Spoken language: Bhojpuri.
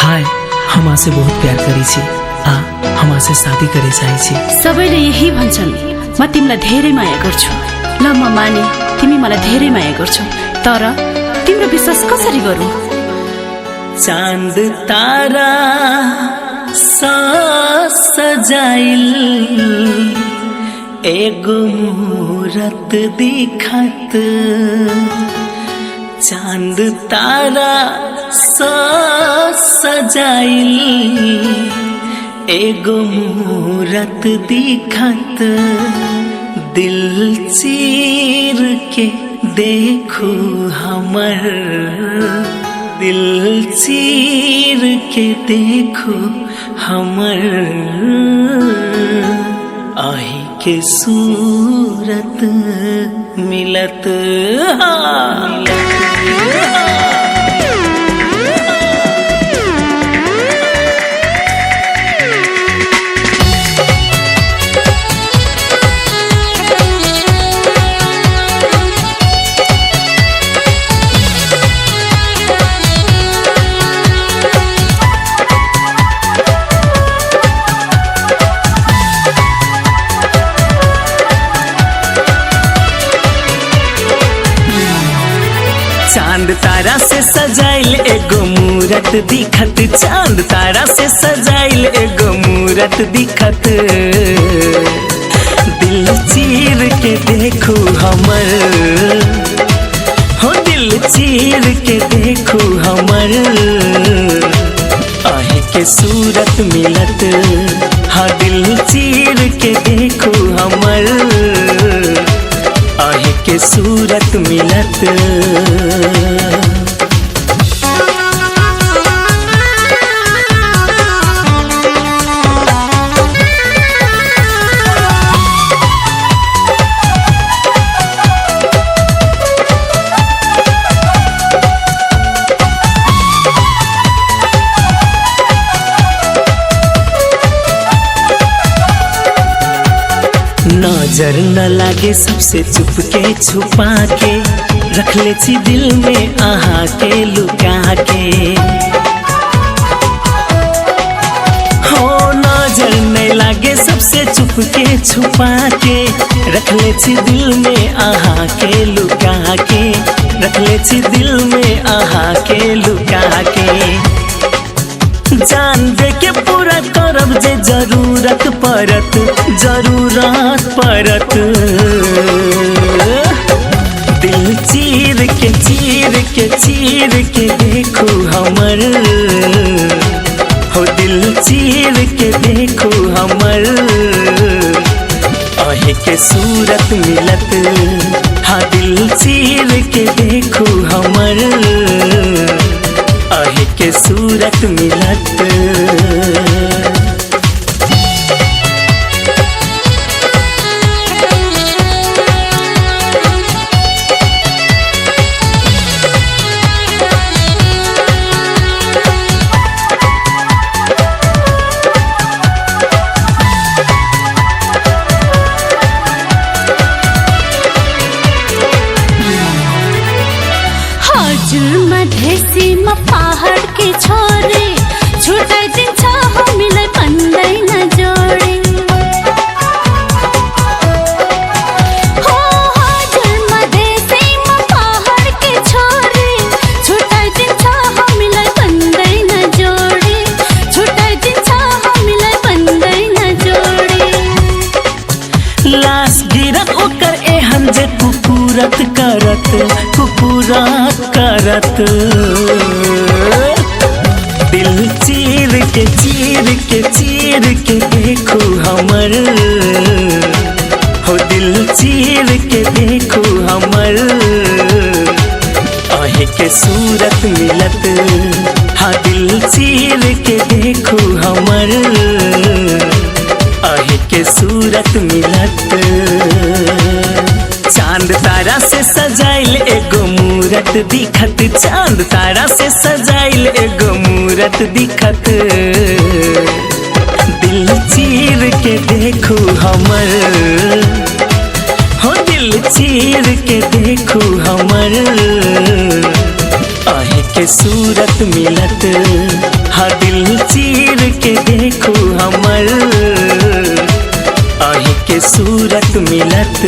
हाय हम से बहुत प्यार करी छी आ हम से शादी करे चाहे छी। सबैले यही भन्छन् म तिमीलाई धेरै माया गर्छु। ल म माने तिमी मलाई धेरै माया गर्छौ, तर तिम्रो विश्वास कसरी गरौँ? चांद तारा सजाइल एगो मूरत दिखत, चांद तारा सजाइल एगो मूरत दिखत, दिल चीर के देखो हमर, दिल चीर के देखो हमर, आही के सूरत मिलत चांद तारा से सजाइल एगो मूरत दिखत, चांद तारा से सजाइल एगो मूरत दिखत, दिल चीर के देखो हमर, हो दिल चीर के देखो हमर, आहे के सूरत मिलत, हाँ दिल चीर के देखो हमर, आहे के सूरत मिलत। नजर न लागे सबसे चुपके छुपा के, रख ले छी दिल में आहा के लुका के, हो नजर नहीं लागे सबसे चुपके छुपा के, रख ले छी दिल में आहा के लुका के, रख ले छी दिल में आहा के लुका के, जान दे के पूरा करब जे जरूरत परत, जरूरत परत, दिल चीर के चीर के चीर के देखो हमर, हो दिल चीर के देखो हमर, आहे के सूरत मिलत, हाँ दिल चीर के देखो हमर, आहे के सूरत मिलत। मधेसी म पहाड़ के छोरे छुटाइ दिन्छ हामीलाई भन्दैन जोडे, हो हजुर मधेसी म पहाड़ के छोरे छुटाइ दिन्छ हामीलाई भन्दैन जोडे, छुटाइ दिन्छ हामीलाई भन्दैन जोडे, लास गिरत ओकर एहन जे कुकुरत करत, कुकुरत करत, दिल चीर के चीर के चीर के देखो हमर, हो दिल चीर के देखो हमर, आहे के सूरत मिलत, हाँ दिल चीर के देखो हमर, आहे के सूरत मिलत। चांद तारा से सजाइल एगो मूरत दिखत, चांद तारा से सजाइल एगो मूरत दिखत, दिल चीर के देखो हमर, हो दिल चीर के देखो हमर, आहे के के सूरत मिलत, हाँ दिल चीर के देखू हमर अही के सूरत मिलत।